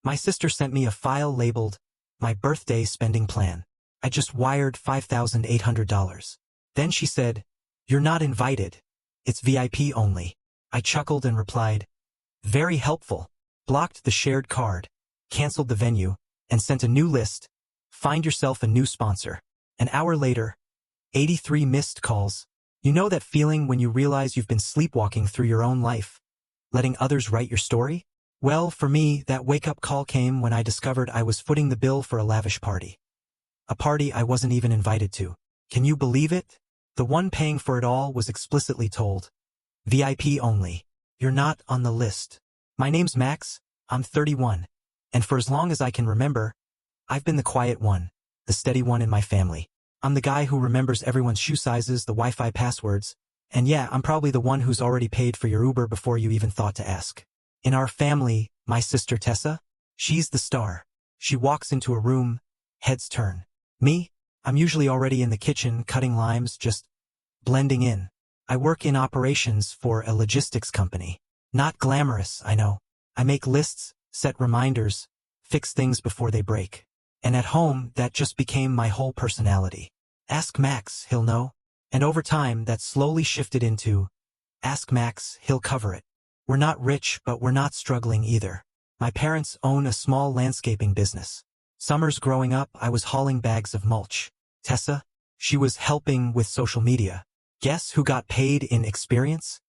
My sister sent me a file labeled, "My birthday spending plan." I just wired $5,800. Then she said, "You're not invited. It's VIP only." I chuckled and replied, "Very helpful." Blocked the shared card, canceled the venue, and sent a new list. Find yourself a new sponsor. An hour later, 83 missed calls. You know that feeling when you realize you've been sleepwalking through your own life, letting others write your story? Well, for me, that wake-up call came when I discovered I was footing the bill for a lavish party. A party I wasn't even invited to. Can you believe it? The one paying for it all was explicitly told, "VIP only. You're not on the list." My name's Max, I'm 31, and for as long as I can remember, I've been the quiet one, the steady one in my family. I'm the guy who remembers everyone's shoe sizes, the Wi-Fi passwords, and yeah, I'm probably the one who's already paid for your Uber before you even thought to ask. In our family, my sister Tessa, she's the star. She walks into a room, heads turn. Me, I'm usually already in the kitchen cutting limes, just blending in. I work in operations for a logistics company. Not glamorous, I know. I make lists, set reminders, fix things before they break. And at home, that just became my whole personality. Ask Max, he'll know. And over time, that slowly shifted into, ask Max, he'll cover it. We're not rich, but we're not struggling either. My parents own a small landscaping business. Summers growing up, I was hauling bags of mulch. Tessa, she was helping with social media. Guess who got paid in experience?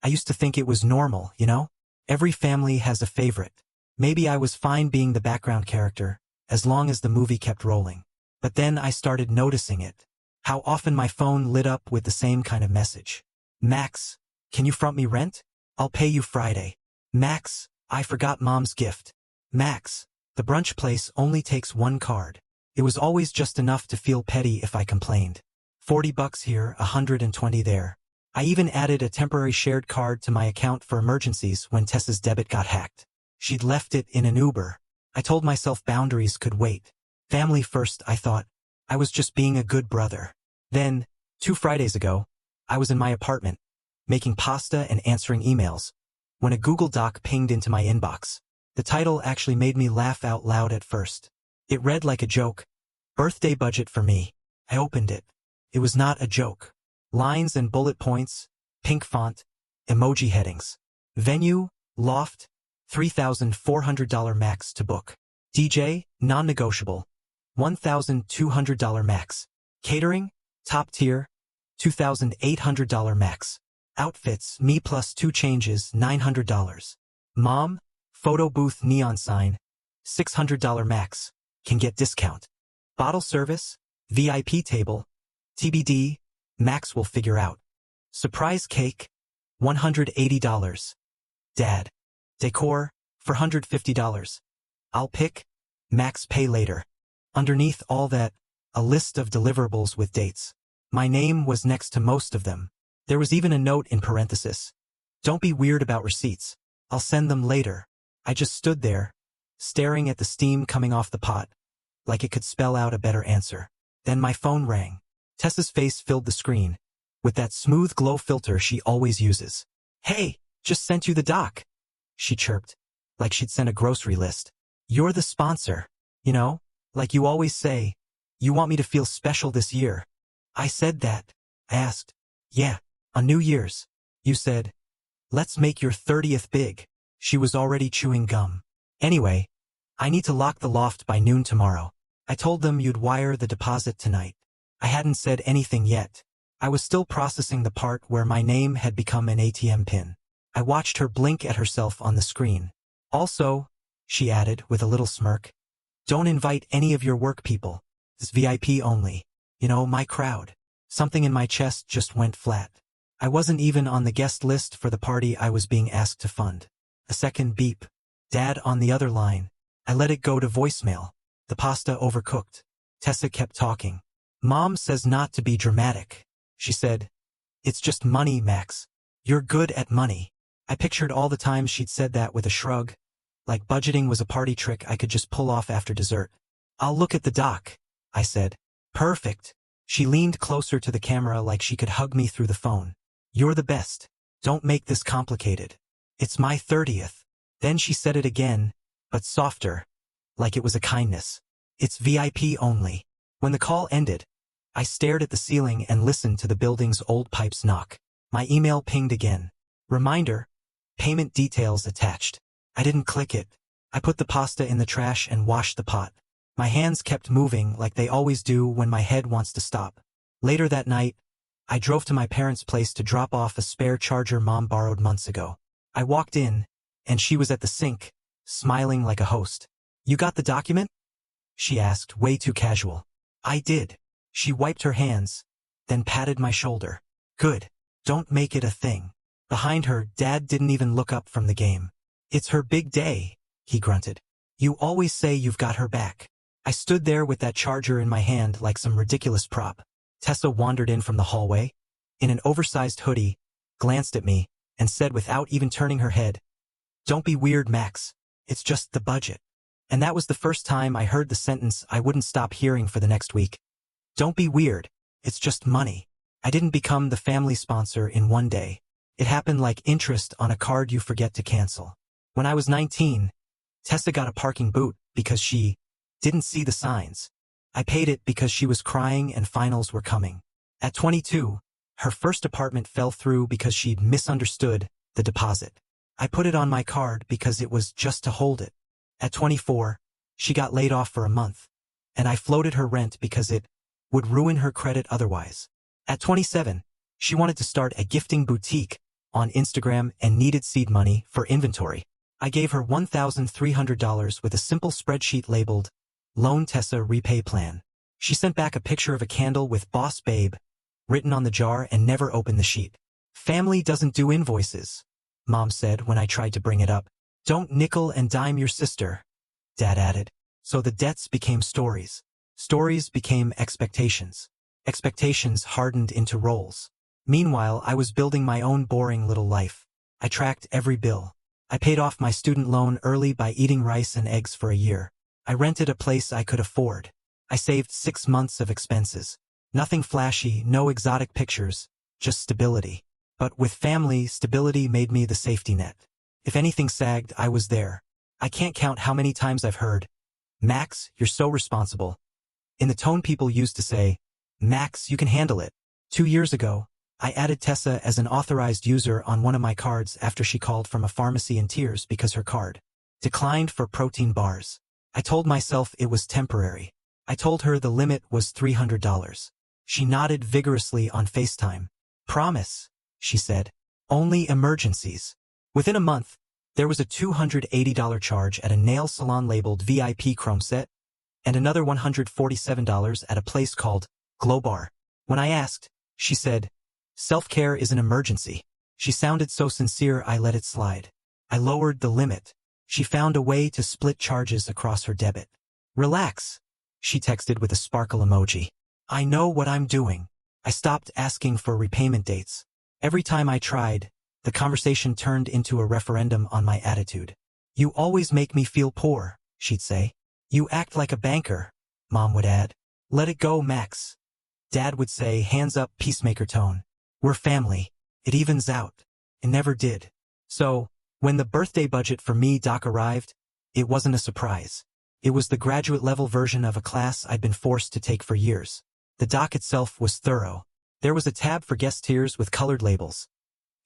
I used to think it was normal, you know? Every family has a favorite. Maybe I was fine being the background character, as long as the movie kept rolling. But then I started noticing it. How often my phone lit up with the same kind of message. Max, can you front me rent? I'll pay you Friday. Max, I forgot mom's gift. Max, the brunch place only takes one card. It was always just enough to feel petty if I complained. $40 here, $120 there. I even added a temporary shared card to my account for emergencies when Tessa's debit got hacked. She'd left it in an Uber. I told myself boundaries could wait. Family first, I thought. I was just being a good brother. Then, 2 Fridays ago, I was in my apartment, making pasta and answering emails, when a Google Doc pinged into my inbox. The title actually made me laugh out loud at first. It read like a joke. Birthday budget for me. I opened it. It was not a joke. Lines and bullet points, pink font, emoji headings. Venue, loft, $3,400 max to book. DJ, non-negotiable, $1,200 max. Catering, top tier, $2,800 max. Outfits, me plus 2 changes, $900. Mom, photo booth neon sign, $600 max. Can get discount. Bottle service, VIP table, TBD, Max will figure out. Surprise cake, $180. Dad. Decor, $450. I'll pick, Max pay later. Underneath all that, a list of deliverables with dates. My name was next to most of them. There was even a note in parenthesis. Don't be weird about receipts. I'll send them later. I just stood there, staring at the steam coming off the pot, like it could spell out a better answer. Then my phone rang. Tessa's face filled the screen, with that smooth glow filter she always uses. "Hey, just sent you the doc," she chirped, like she'd sent a grocery list. "You're the sponsor, you know, like you always say. You want me to feel special this year." I said that. I asked, "Yeah, on New Year's." You said, "Let's make your 30th big." She was already chewing gum. "Anyway, I need to lock the loft by noon tomorrow. I told them you'd wire the deposit tonight." I hadn't said anything yet. I was still processing the part where my name had become an ATM pin. I watched her blink at herself on the screen. "Also," she added with a little smirk, "don't invite any of your work people. It's VIP only. You know, my crowd." Something in my chest just went flat. I wasn't even on the guest list for the party I was being asked to fund. A second beep. Dad on the other line. I let it go to voicemail. The pasta overcooked. Tessa kept talking. "Mom says not to be dramatic," she said. "It's just money, Max. You're good at money." I pictured all the times she'd said that with a shrug, like budgeting was a party trick I could just pull off after dessert. "I'll look at the doc," I said. "Perfect." She leaned closer to the camera like she could hug me through the phone. "You're the best. Don't make this complicated. It's my 30th. Then she said it again, but softer, like it was a kindness. It's VIP only. When the call ended, I stared at the ceiling and listened to the building's old pipes knock. My email pinged again. Reminder, payment details attached. I didn't click it. I put the pasta in the trash and washed the pot. My hands kept moving like they always do when my head wants to stop. Later that night, I drove to my parents' place to drop off a spare charger Mom borrowed months ago. I walked in, and she was at the sink, smiling like a host. "You got the document?" she asked, way too casual. I did. She wiped her hands, then patted my shoulder. "Good. Don't make it a thing." Behind her, Dad didn't even look up from the game. "It's her big day," he grunted. "You always say you've got her back." I stood there with that charger in my hand like some ridiculous prop. Tessa wandered in from the hallway, in an oversized hoodie, glanced at me, and said without even turning her head, "Don't be weird, Max. It's just the budget." And that was the first time I heard the sentence I wouldn't stop hearing for the next week. Don't be weird. It's just money. I didn't become the family sponsor in one day. It happened like interest on a card you forget to cancel. When I was 19, Tessa got a parking boot because she didn't see the signs. I paid it because she was crying and finals were coming. At 22, her first apartment fell through because she'd misunderstood the deposit. I put it on my card because it was just to hold it. At 24, she got laid off for a month, and I floated her rent because it would ruin her credit otherwise. At 27, she wanted to start a gifting boutique on Instagram and needed seed money for inventory. I gave her $1,300 with a simple spreadsheet labeled Loan Tessa Repay Plan. She sent back a picture of a candle with Boss Babe written on the jar and never opened the sheet. "Family doesn't do invoices," Mom said when I tried to bring it up. "Don't nickel and dime your sister," Dad added. So the debts became stories. Stories became expectations. Expectations hardened into roles. Meanwhile, I was building my own boring little life. I tracked every bill. I paid off my student loan early by eating rice and eggs for a year. I rented a place I could afford. I saved 6 months of expenses. Nothing flashy, no exotic pictures, just stability. But with family, stability made me the safety net. If anything sagged, I was there. I can't count how many times I've heard, "Max, you're so responsible," in the tone people used to say, "Max, you can handle it." 2 years ago, I added Tessa as an authorized user on one of my cards after she called from a pharmacy in tears because her card declined for protein bars. I told myself it was temporary. I told her the limit was $300. She nodded vigorously on FaceTime. "Promise," she said. "Only emergencies." Within a month, there was a $280 charge at a nail salon labeled VIP Chrome Set, and another $147 at a place called Glow Bar. When I asked, she said, "Self-care is an emergency." She sounded so sincere I let it slide. I lowered the limit. She found a way to split charges across her debit. "Relax," she texted with a sparkle emoji. "I know what I'm doing." I stopped asking for repayment dates. Every time I tried, the conversation turned into a referendum on my attitude. "You always make me feel poor," she'd say. "You act like a banker," Mom would add. "Let it go, Max." Dad would say, hands up, peacemaker tone. "We're family. It evens out." It never did. So, when the birthday budget for me doc arrived, it wasn't a surprise. It was the graduate-level version of a class I'd been forced to take for years. The doc itself was thorough. There was a tab for guest tiers with colored labels.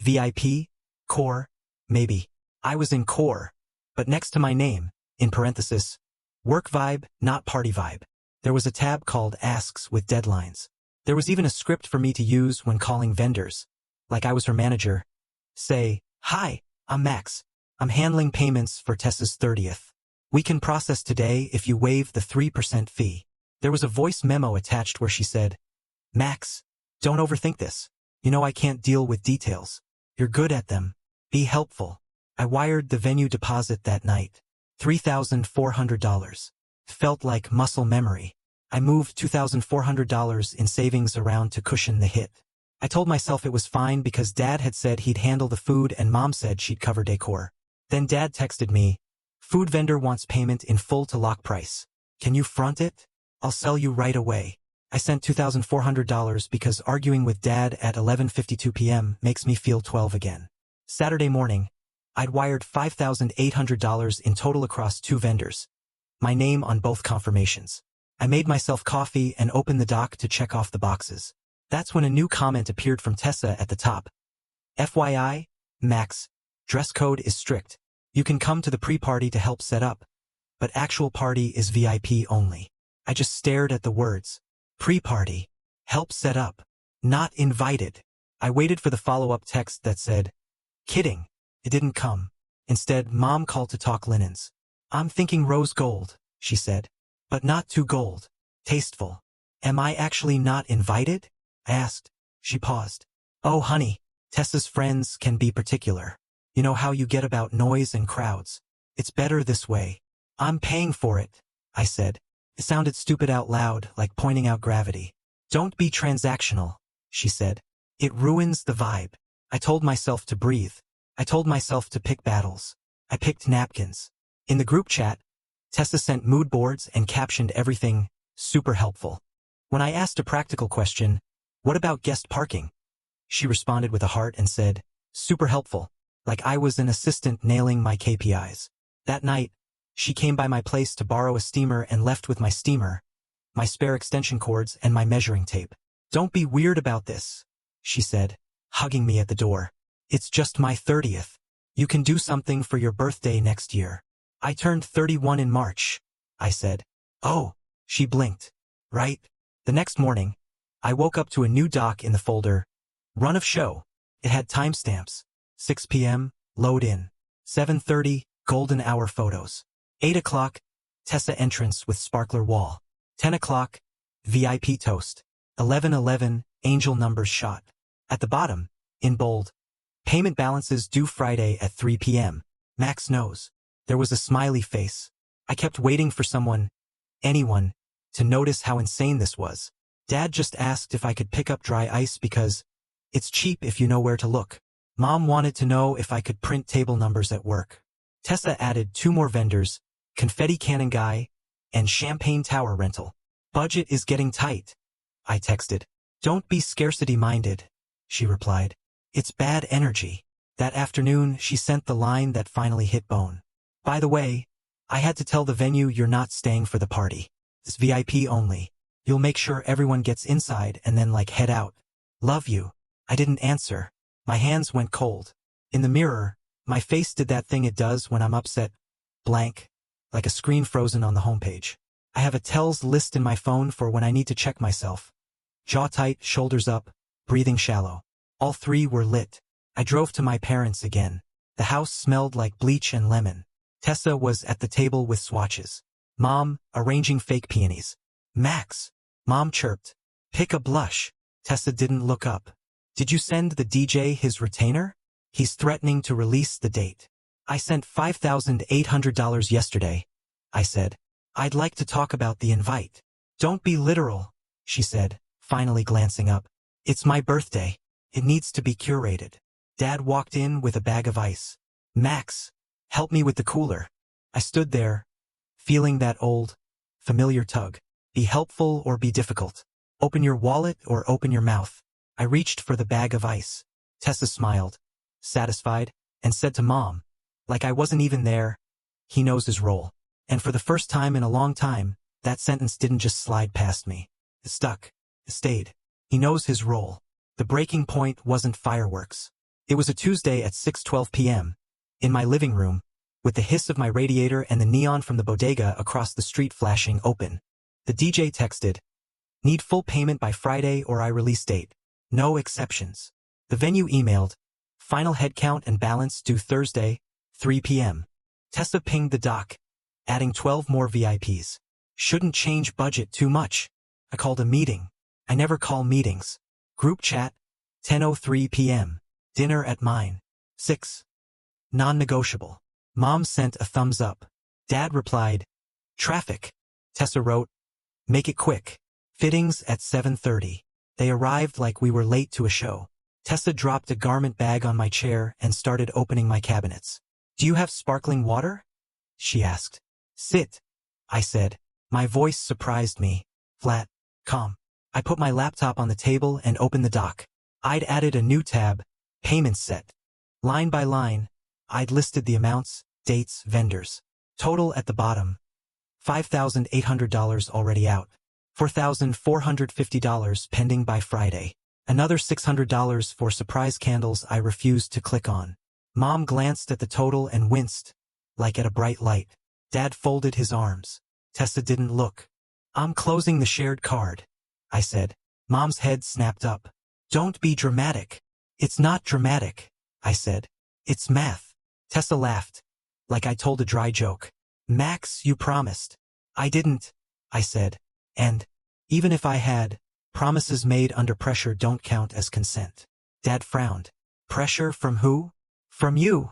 VIP, Core, maybe. I was in Core, but next to my name, in parenthesis, Work Vibe, not Party Vibe. There was a tab called Asks with deadlines. There was even a script for me to use when calling vendors, like I was her manager. Say, "Hi, I'm Max. I'm handling payments for Tessa's 30th. We can process today if you waive the 3% fee." There was a voice memo attached where she said, "Max, don't overthink this. You know I can't deal with details. You're good at them. Be helpful." I wired the venue deposit that night. $3,400. Felt like muscle memory. I moved $2,400 in savings around to cushion the hit. I told myself it was fine because Dad had said he'd handle the food and Mom said she'd cover decor. Then Dad texted me, "Food vendor wants payment in full to lock price. Can you front it? I'll sell you right away." I sent $2,400 because arguing with Dad at 11:52 p.m. makes me feel 12 again. Saturday morning, I'd wired $5,800 in total across 2 vendors. My name on both confirmations. I made myself coffee and opened the doc to check off the boxes. That's when a new comment appeared from Tessa at the top. FYI, Max, dress code is strict. You can come to the pre-party to help set up, but actual party is VIP only. I just stared at the words. Pre-party. Help set up. Not invited. I waited for the follow-up text that said, kidding. It didn't come. Instead, Mom called to talk linens. I'm thinking rose gold, she said. But not too gold. Tasteful. Am I actually not invited? I asked. She paused. Oh, honey, Tessa's friends can be particular. You know how you get about noise and crowds. It's better this way. I'm paying for it, I said. It sounded stupid out loud, like pointing out gravity. Don't be transactional, she said. It ruins the vibe. I told myself to breathe. I told myself to pick battles. I picked napkins. In the group chat, Tessa sent mood boards and captioned everything, super helpful. When I asked a practical question, what about guest parking? She responded with a heart and said, super helpful, like I was an assistant nailing my KPIs. That night, she came by my place to borrow a steamer and left with my steamer, my spare extension cords and my measuring tape. Don't be weird about this, she said, hugging me at the door. It's just my 30th. You can do something for your birthday next year. I turned 31 in March, I said. Oh, she blinked. Right? The next morning, I woke up to a new doc in the folder. Run of show. It had timestamps. 6 p.m., load in. 7:30, golden hour photos. 8 o'clock, Tessa entrance with sparkler wall. 10 o'clock, VIP toast. 11:11, angel numbers shot. At the bottom, in bold, payment balances due Friday at 3 p.m. Max knows. There was a smiley face. I kept waiting for someone, anyone, to notice how insane this was. Dad just asked if I could pick up dry ice because it's cheap if you know where to look. Mom wanted to know if I could print table numbers at work. Tessa added 2 more vendors, confetti cannon guy, and champagne tower rental. Budget is getting tight, I texted. Don't be scarcity-minded, she replied. It's bad energy. That afternoon, she sent the line that finally hit bone. By the way, I had to tell the venue you're not staying for the party. It's VIP only. You'll make sure everyone gets inside and then head out. Love you. I didn't answer. My hands went cold. In the mirror, my face did that thing it does when I'm upset. Blank. Like a screen frozen on the homepage. I have a tells list in my phone for when I need to check myself. Jaw tight, shoulders up, breathing shallow. All 3 were lit. I drove to my parents again. The house smelled like bleach and lemon. Tessa was at the table with swatches. Mom, arranging fake peonies. Max. Mom chirped. Pick a blush. Tessa didn't look up. Did you send the DJ his retainer? He's threatening to release the date. I sent $5,800 yesterday, I said. I'd like to talk about the invite. Don't be literal, she said, finally glancing up. It's my birthday. It needs to be curated. Dad walked in with a bag of ice. Max, help me with the cooler. I stood there, feeling that old, familiar tug. Be helpful or be difficult. Open your wallet or open your mouth. I reached for the bag of ice. Tessa smiled, satisfied, and said to Mom, like I wasn't even there, he knows his role. And for the first time in a long time, that sentence didn't just slide past me. It stuck. It stayed. He knows his role. The breaking point wasn't fireworks. It was a Tuesday at 6:12 p.m. in my living room, with the hiss of my radiator and the neon from the bodega across the street flashing open. The DJ texted, "Need full payment by Friday or I release date. No exceptions." The venue emailed, "Final headcount and balance due Thursday, 3 p.m. Tessa pinged the doc, adding 12 more VIPs. Shouldn't change budget too much. I called a meeting. I never call meetings. Group chat, 10:03 p.m. Dinner at mine. 6. Non-negotiable. Mom sent a thumbs up. Dad replied, "Traffic." Tessa wrote, "Make it quick. Fittings at 7:30. They arrived like we were late to a show." Tessa dropped a garment bag on my chair and started opening my cabinets. "Do you have sparkling water?" she asked. "Sit," I said. My voice surprised me. Flat, calm. I put my laptop on the table and opened the doc. I'd added a new tab, payments set. Line by line, I'd listed the amounts, dates, vendors. Total at the bottom. $5,800 already out. $4,450 pending by Friday. Another $600 for surprise candles I refused to click on. Mom glanced at the total and winced, like at a bright light. Dad folded his arms. Tessa didn't look. I'm closing the shared card, I said. Mom's head snapped up. Don't be dramatic. It's not dramatic, I said. It's math. Tessa laughed, like I told a dry joke. Max, you promised. I didn't, I said. And, even if I had, promises made under pressure don't count as consent. Dad frowned. Pressure from who? From you,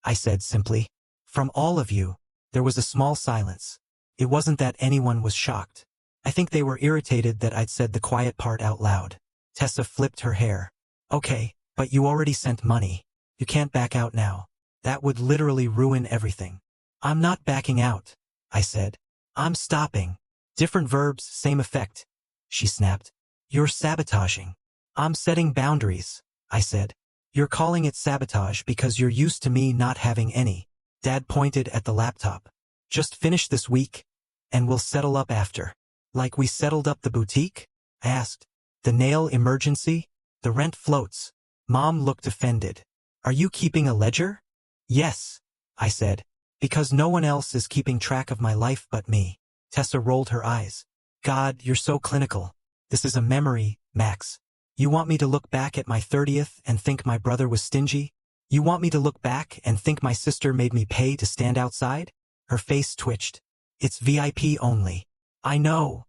I said simply. From all of you. There was a small silence. It wasn't that anyone was shocked. I think they were irritated that I'd said the quiet part out loud. Tessa flipped her hair. Okay, but you already sent money. You can't back out now. That would literally ruin everything. I'm not backing out, I said. I'm stopping. Different verbs, same effect, she snapped. You're sabotaging. I'm setting boundaries, I said. You're calling it sabotage because you're used to me not having any. Dad pointed at the laptop. Just finish this week, and we'll settle up after. Like we settled up the boutique? I asked. The nail emergency? The rent floats. Mom looked offended. Are you keeping a ledger? Yes, I said. Because no one else is keeping track of my life but me. Tessa rolled her eyes. God, you're so clinical. This is a memory, Max. You want me to look back at my 30th and think my brother was stingy? You want me to look back and think my sister made me pay to stand outside? Her face twitched. It's VIP only. I know.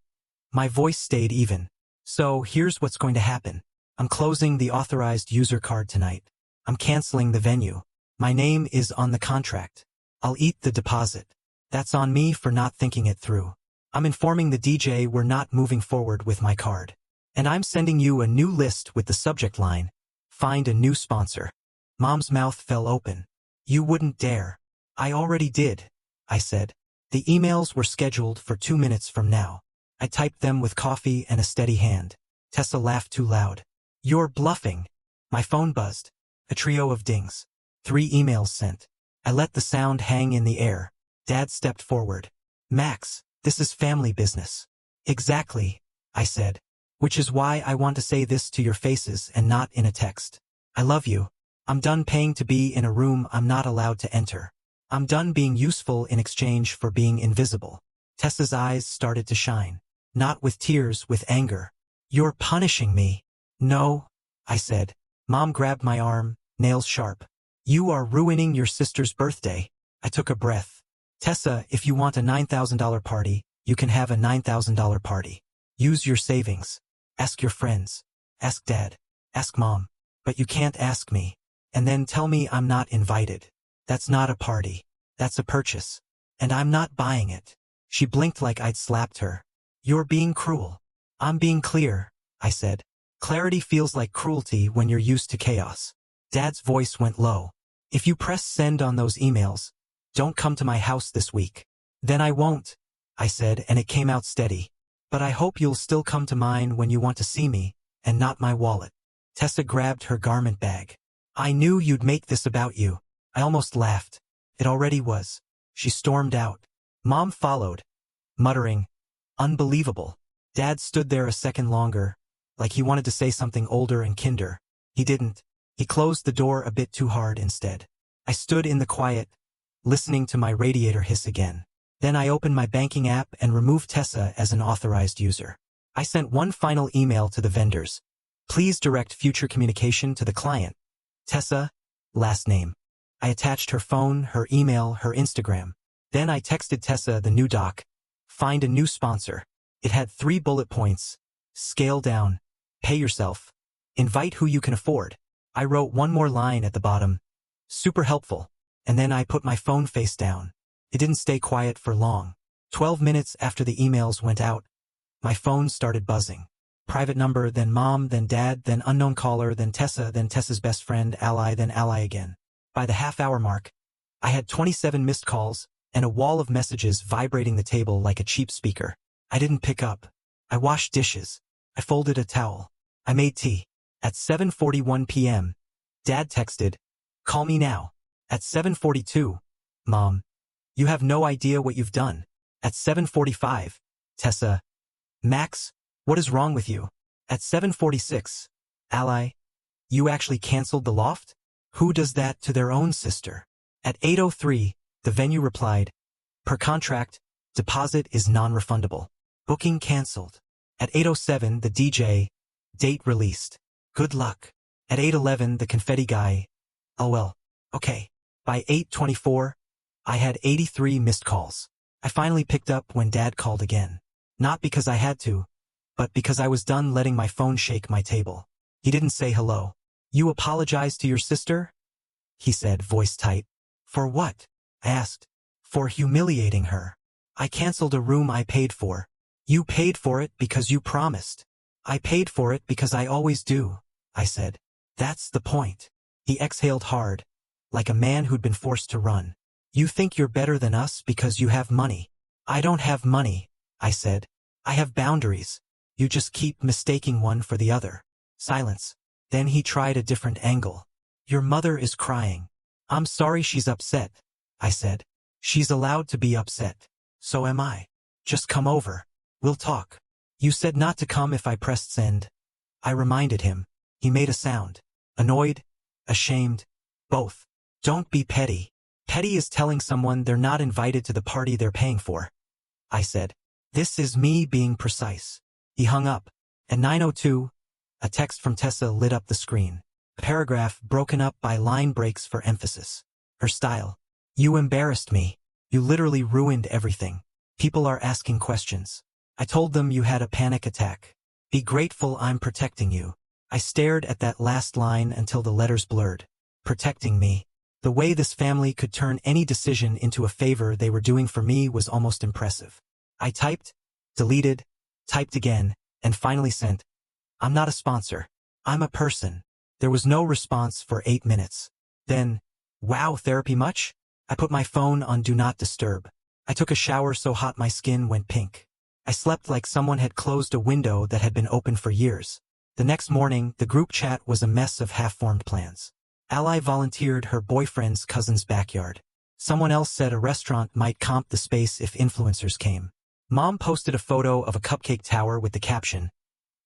My voice stayed even. So here's what's going to happen. I'm closing the authorized user card tonight. I'm canceling the venue. My name is on the contract. I'll eat the deposit. That's on me for not thinking it through. I'm informing the DJ we're not moving forward with my card. And I'm sending you a new list with the subject line, find a new sponsor. Mom's mouth fell open. You wouldn't dare. I already did, I said. The emails were scheduled for 2 minutes from now. I typed them with coffee and a steady hand. Tessa laughed too loud. You're bluffing. My phone buzzed. A trio of dings. 3 emails sent. I let the sound hang in the air. Dad stepped forward. Max, this is family business. Exactly, I said. Which is why I want to say this to your faces and not in a text. I love you. I'm done paying to be in a room I'm not allowed to enter. I'm done being useful in exchange for being invisible. Tessa's eyes started to shine. Not with tears, with anger. You're punishing me. No, I said. Mom grabbed my arm, nails sharp. You are ruining your sister's birthday. I took a breath. Tessa, if you want a $9,000 party, you can have a $9,000 party. Use your savings. Ask your friends. Ask Dad. Ask Mom. But you can't ask me. And then tell me I'm not invited. That's not a party. That's a purchase. And I'm not buying it. She blinked like I'd slapped her. You're being cruel. I'm being clear, I said. Clarity feels like cruelty when you're used to chaos. Dad's voice went low. If you press send on those emails, don't come to my house this week. Then I won't, I said, and it came out steady. But I hope you'll still come to mine when you want to see me, and not my wallet. Tessa grabbed her garment bag. I knew you'd make this about you. I almost laughed. It already was. She stormed out. Mom followed, muttering, unbelievable. Dad stood there a second longer, like he wanted to say something older and kinder. He didn't. He closed the door a bit too hard instead. I stood in the quiet, listening to my radiator hiss again. Then I opened my banking app and removed Tessa as an authorized user. I sent one final email to the vendors. Please direct future communication to the client. Tessa, last name. I attached her phone, her email, her Instagram. Then I texted Tessa the new doc. Find a new sponsor. It had 3 bullet points. Scale down. Pay yourself. Invite who you can afford. I wrote one more line at the bottom. Super helpful. And then I put my phone face down. It didn't stay quiet for long. 12 minutes after the emails went out, my phone started buzzing. Private number, then Mom, then Dad, then unknown caller, then Tessa's best friend, ally, then ally again. By the half-hour mark, I had 27 missed calls and a wall of messages vibrating the table like a cheap speaker. I didn't pick up. I washed dishes. I folded a towel. I made tea. At 7:41 p.m., Dad texted, call me now. At 7:42, Mom, you have no idea what you've done. At 7:45, Tessa, Max, what is wrong with you? At 7:46, Ally, you actually canceled the loft? Who does that to their own sister? At 8:03, the venue replied, per contract, deposit is non-refundable. Booking canceled. At 8:07, the DJ, date released. Good luck. At 8:11, the confetti guy, oh well, okay. By 8:24, I had 83 missed calls. I finally picked up when Dad called again. Not because I had to, but because I was done letting my phone shake my table. He didn't say hello. You apologize to your sister? He said, voice tight. For what? I asked. For humiliating her. I canceled a room I paid for. You paid for it because you promised. I paid for it because I always do, I said. That's the point. He exhaled hard, like a man who'd been forced to run. You think you're better than us because you have money. I don't have money, I said. I have boundaries. You just keep mistaking one for the other. Silence. Then he tried a different angle. Your mother is crying. I'm sorry she's upset, I said. She's allowed to be upset. So am I. Just come over. We'll talk. You said not to come if I pressed send. I reminded him. He made a sound. Annoyed, ashamed, both. Don't be petty. Petty is telling someone they're not invited to the party they're paying for. I said. This is me being precise. He hung up. At 9:02, a text from Tessa lit up the screen. A paragraph broken up by line breaks for emphasis. Her style. You embarrassed me. You literally ruined everything. People are asking questions. I told them you had a panic attack. Be grateful I'm protecting you. I stared at that last line until the letters blurred. Protecting me. The way this family could turn any decision into a favor they were doing for me was almost impressive. I typed, deleted, typed again, and finally sent. I'm not a sponsor. I'm a person. There was no response for 8 minutes. Then, wow, therapy much? I put my phone on Do Not Disturb. I took a shower so hot my skin went pink. I slept like someone had closed a window that had been open for years. The next morning, the group chat was a mess of half-formed plans. Ally volunteered her boyfriend's cousin's backyard. Someone else said a restaurant might comp the space if influencers came. Mom posted a photo of a cupcake tower with the caption,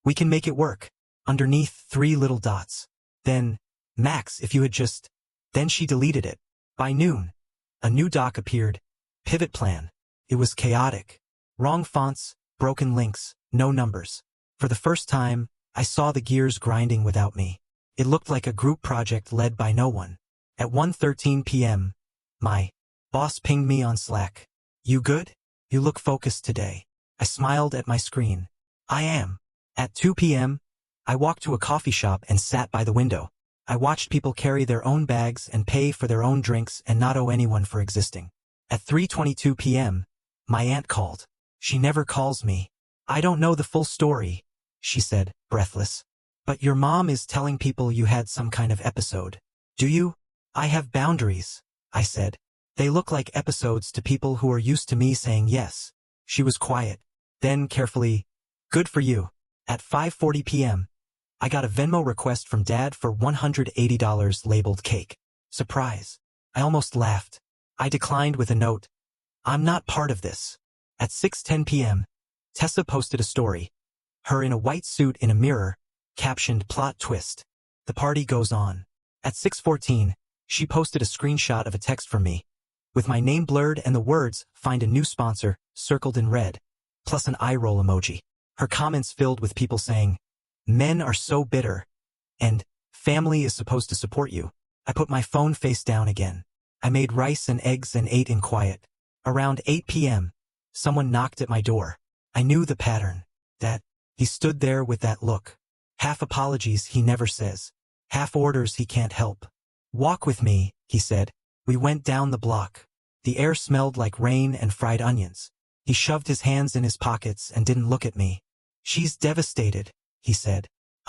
"We can make it work," underneath 3 little dots. Then, Max, if you had just... Then she deleted it. By noon, a new doc appeared. Pivot plan. It was chaotic. Wrong fonts, broken links, no numbers. For the first time, I saw the gears grinding without me. It looked like a group project led by no one. At 1:13 p.m., my boss pinged me on Slack. You good? You look focused today. I smiled at my screen. I am. At 2 p.m., I walked to a coffee shop and sat by the window. I watched people carry their own bags and pay for their own drinks and not owe anyone for existing. At 3:22 p.m., my aunt called. She never calls me. I don't know the full story, she said, breathless. But your mom is telling people you had some kind of episode. Do you? I have boundaries, I said. They look like episodes to people who are used to me saying yes. She was quiet. Then carefully, good for you. At 5:40 p.m., I got a Venmo request from Dad for $180 labeled cake. Surprise. I almost laughed. I declined with a note. I'm not part of this. At 6:10 p.m., Tessa posted a story. Her in a white suit in a mirror, captioned plot twist. The party goes on. At 6:14, she posted a screenshot of a text from me, with my name blurred and the words, find a new sponsor, circled in red, plus an eye roll emoji. Her comments filled with people saying, men are so bitter, and family is supposed to support you. I put my phone face down again. I made rice and eggs and ate in quiet. Around 8 p.m., someone knocked at my door. I knew the pattern. That he stood there with that look. Half apologies he never says. Half orders he can't help. Walk with me, he said. We went down the block. The air smelled like rain and fried onions. He shoved his hands in his pockets and didn't look at me. She's devastated, he said.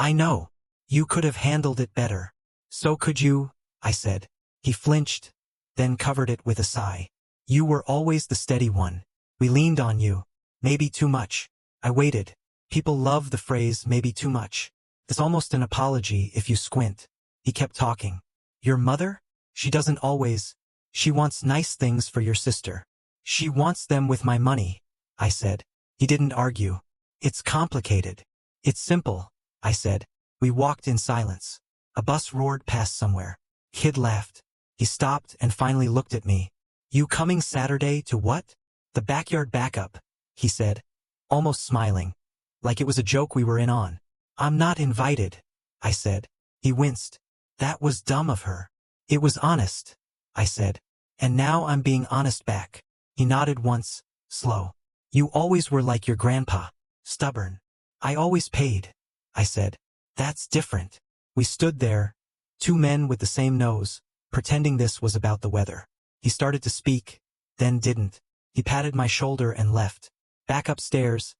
I know. You could have handled it better. So could you, I said. He flinched, then covered it with a sigh. You were always the steady one. We leaned on you. Maybe too much. I waited. People love the phrase maybe too much. It's almost an apology if you squint. He kept talking. Your mother? She doesn't always. She wants nice things for your sister. She wants them with my money, I said. He didn't argue. It's complicated. It's simple, I said. We walked in silence. A bus roared past somewhere. Kid laughed. He stopped and finally looked at me. You coming Saturday to what? The backyard backup, he said, almost smiling, like it was a joke we were in on. I'm not invited, I said. He winced. That was dumb of her. It was honest, I said. And now I'm being honest back. He nodded once, slow. You always were like your grandpa, stubborn. I always paid, I said. That's different. We stood there, two men with the same nose, pretending this was about the weather. He started to speak, then didn't. He patted my shoulder and left. Back upstairs,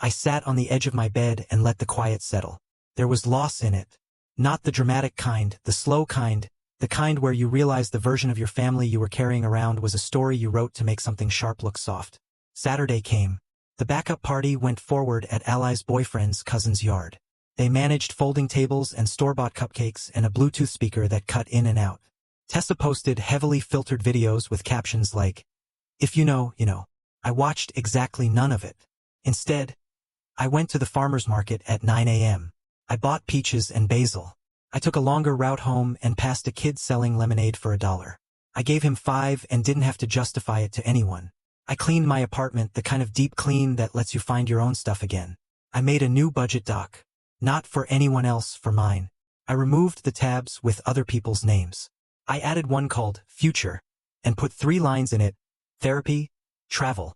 I sat on the edge of my bed and let the quiet settle. There was loss in it. Not the dramatic kind, the slow kind, the kind where you realize the version of your family you were carrying around was a story you wrote to make something sharp look soft. Saturday came. The backup party went forward at Ally's boyfriend's cousin's yard. They managed folding tables and store-bought cupcakes and a Bluetooth speaker that cut in and out. Tessa posted heavily filtered videos with captions like, "If you know, you know." I watched exactly none of it. Instead, I went to the farmer's market at 9 a.m. I bought peaches and basil. I took a longer route home and passed a kid selling lemonade for $1. I gave him $5 and didn't have to justify it to anyone. I cleaned my apartment, the kind of deep clean that lets you find your own stuff again. I made a new budget doc. Not for anyone else, for mine. I removed the tabs with other people's names. I added one called Future and put 3 lines in it: therapy, travel,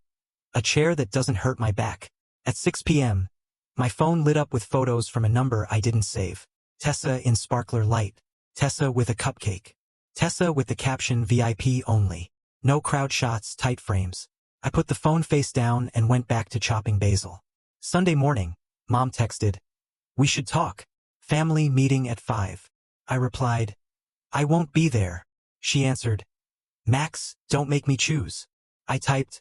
a chair that doesn't hurt my back. At 6 p.m., my phone lit up with photos from a number I didn't save. Tessa in sparkler light. Tessa with a cupcake. Tessa with the caption VIP only. No crowd shots, tight frames. I put the phone face down and went back to chopping basil. Sunday morning, Mom texted, "We should talk. Family meeting at 5. I replied, "I won't be there." She answered, "Max, don't make me choose." I typed,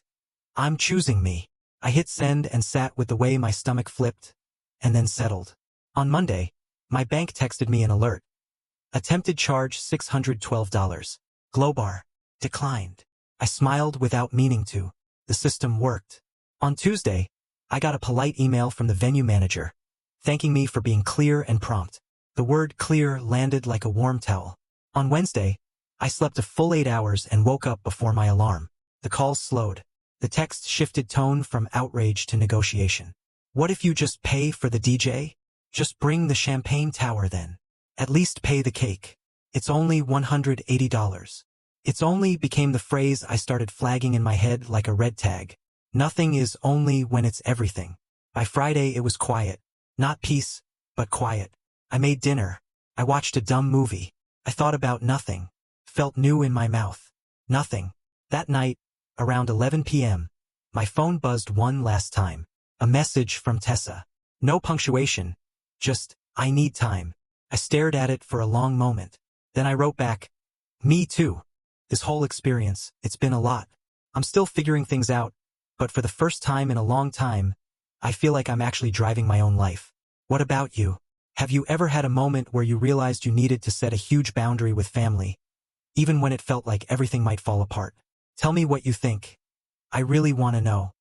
"I'm choosing me." I hit send and sat with the way my stomach flipped, and then settled. On Monday, my bank texted me an alert. Attempted charge $612. Glowbar. Declined. I smiled without meaning to. The system worked. On Tuesday, I got a polite email from the venue manager, thanking me for being clear and prompt. The word clear landed like a warm towel. On Wednesday, I slept a full 8 hours and woke up before my alarm. The calls slowed. The text shifted tone from outrage to negotiation. What if you just pay for the DJ? Just bring the champagne tower then. At least pay the cake. It's only $180. It's only became the phrase I started flagging in my head like a red tag. Nothing is only when it's everything. By Friday it was quiet. Not peace, but quiet. I made dinner. I watched a dumb movie. I thought about nothing. Felt new in my mouth. Nothing. That night, around 11 p.m., my phone buzzed one last time. A message from Tessa. No punctuation. Just, "I need time." I stared at it for a long moment. Then I wrote back, "Me too. This whole experience, it's been a lot. I'm still figuring things out, but for the first time in a long time, I feel like I'm actually driving my own life. What about you? Have you ever had a moment where you realized you needed to set a huge boundary with family, even when it felt like everything might fall apart? Tell me what you think. I really want to know."